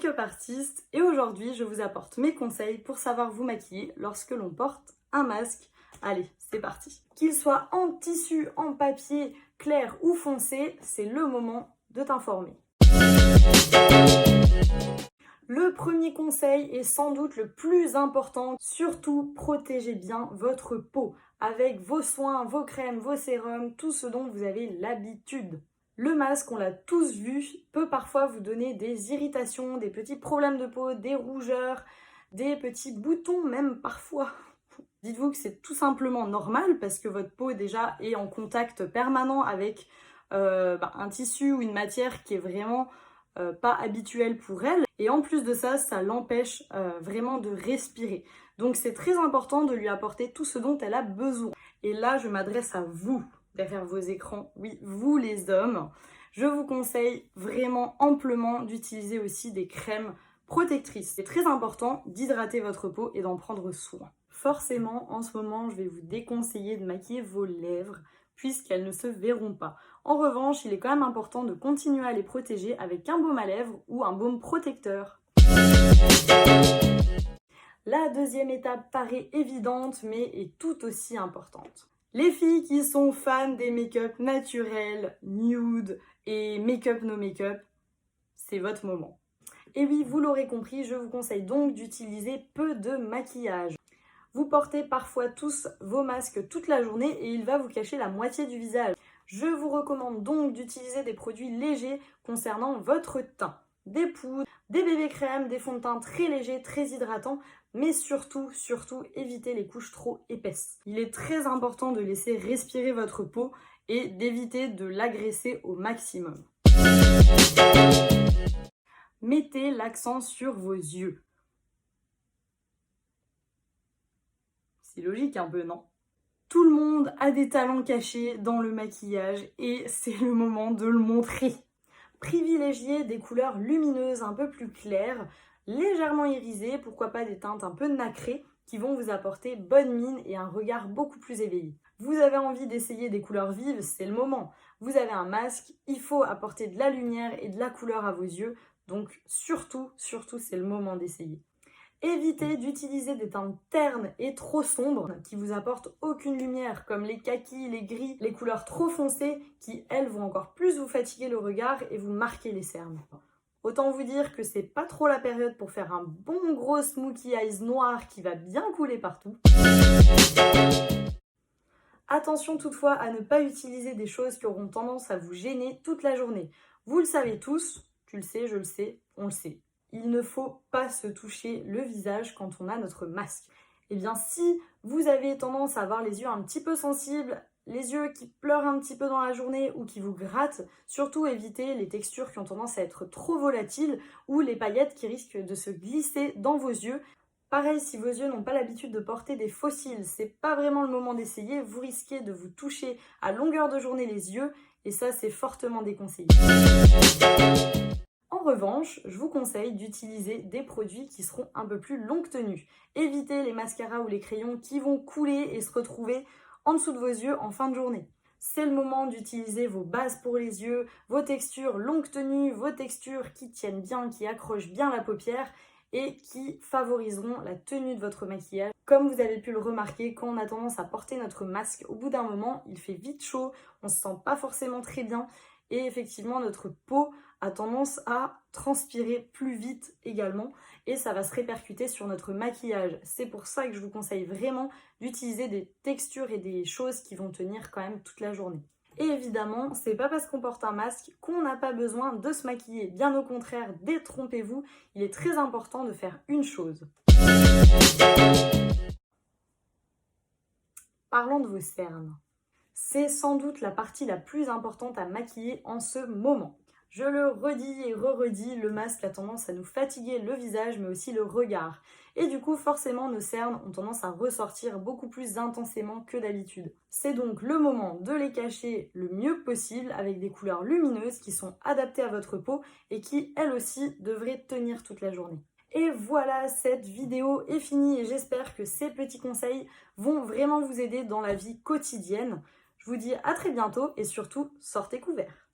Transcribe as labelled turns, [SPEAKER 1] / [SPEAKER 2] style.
[SPEAKER 1] make-up artiste et aujourd'hui je vous apporte mes conseils pour savoir vous maquiller lorsque l'on porte un masque. Allez, c'est parti. Qu'il soit en tissu, en papier, clair ou foncé, c'est le moment de t'informer. Le premier conseil est sans doute le plus important, surtout protégez bien votre peau avec vos soins, vos crèmes, vos sérums, tout ce dont vous avez l'habitude. Le masque, on l'a tous vu, peut parfois vous donner des irritations, des petits problèmes de peau, des rougeurs, des petits boutons même parfois. Dites-vous que c'est tout simplement normal parce que votre peau déjà est en contact permanent avec un tissu ou une matière qui est vraiment pas habituelle pour elle. Et en plus de ça, ça l'empêche vraiment de respirer. Donc c'est très important de lui apporter tout ce dont elle a besoin. Et là, je m'adresse à vous, derrière vos écrans. Oui, vous les hommes. Je vous conseille vraiment amplement d'utiliser aussi des crèmes protectrices. C'est très important d'hydrater votre peau et d'en prendre soin. Forcément, en ce moment, je vais vous déconseiller de maquiller vos lèvres puisqu'elles ne se verront pas. En revanche, il est quand même important de continuer à les protéger avec un baume à lèvres ou un baume protecteur. La deuxième étape paraît évidente mais est tout aussi importante. Les filles qui sont fans des make-up naturels, nude et make-up no make-up, c'est votre moment. Et oui, vous l'aurez compris, je vous conseille donc d'utiliser peu de maquillage. Vous portez parfois tous vos masques toute la journée et il va vous cacher la moitié du visage. Je vous recommande donc d'utiliser des produits légers concernant votre teint. Des poudres, des bébés crèmes, des fonds de teint très légers, très hydratants, mais surtout, évitez les couches trop épaisses. Il est très important de laisser respirer votre peau et d'éviter de l'agresser au maximum. Mettez l'accent sur vos yeux. C'est logique un peu, non? Tout le monde a des talents cachés dans le maquillage et c'est le moment de le montrer. Privilégiez des couleurs lumineuses un peu plus claires, légèrement irisées, pourquoi pas des teintes un peu nacrées qui vont vous apporter bonne mine et un regard beaucoup plus éveillé. Vous avez envie d'essayer des couleurs vives, c'est le moment. Vous avez un masque, il faut apporter de la lumière et de la couleur à vos yeux, donc surtout, c'est le moment d'essayer. Évitez d'utiliser des teintes ternes et trop sombres qui vous apportent aucune lumière, comme les kakis, les gris, les couleurs trop foncées qui, elles, vont encore plus vous fatiguer le regard et vous marquer les cernes. Autant vous dire que c'est pas trop la période pour faire un bon gros smokey eyes noir qui va bien couler partout. Attention toutefois à ne pas utiliser des choses qui auront tendance à vous gêner toute la journée. Vous le savez tous, tu le sais, je le sais, on le sait. Il ne faut pas se toucher le visage quand on a notre masque. Eh bien, si vous avez tendance à avoir les yeux un petit peu sensibles, les yeux qui pleurent un petit peu dans la journée ou qui vous grattent, surtout évitez les textures qui ont tendance à être trop volatiles ou les paillettes qui risquent de se glisser dans vos yeux. Pareil, si vos yeux n'ont pas l'habitude de porter des faux cils, c'est pas vraiment le moment d'essayer, vous risquez de vous toucher à longueur de journée les yeux et ça, c'est fortement déconseillé. En revanche, je vous conseille d'utiliser des produits qui seront un peu plus longue tenue. Évitez les mascaras ou les crayons qui vont couler et se retrouver en dessous de vos yeux en fin de journée. C'est le moment d'utiliser vos bases pour les yeux, vos textures longue tenue, vos textures qui tiennent bien, qui accrochent bien la paupière et qui favoriseront la tenue de votre maquillage. Comme vous avez pu le remarquer, quand on a tendance à porter notre masque, au bout d'un moment, il fait vite chaud, on ne se sent pas forcément très bien et effectivement notre peau a tendance à transpirer plus vite également et ça va se répercuter sur notre maquillage. C'est pour ça que je vous conseille vraiment d'utiliser des textures et des choses qui vont tenir quand même toute la journée. Et évidemment, c'est pas parce qu'on porte un masque qu'on n'a pas besoin de se maquiller. Bien au contraire, détrompez-vous, il est très important de faire une chose. Parlons de vos cernes. C'est sans doute la partie la plus importante à maquiller en ce moment. Je le redis et re-redis, le masque a tendance à nous fatiguer le visage mais aussi le regard. Et du coup, forcément, nos cernes ont tendance à ressortir beaucoup plus intensément que d'habitude. C'est donc le moment de les cacher le mieux possible avec des couleurs lumineuses qui sont adaptées à votre peau et qui, elles aussi, devraient tenir toute la journée. Et voilà, cette vidéo est finie et j'espère que ces petits conseils vont vraiment vous aider dans la vie quotidienne. Je vous dis à très bientôt et surtout, sortez couverts.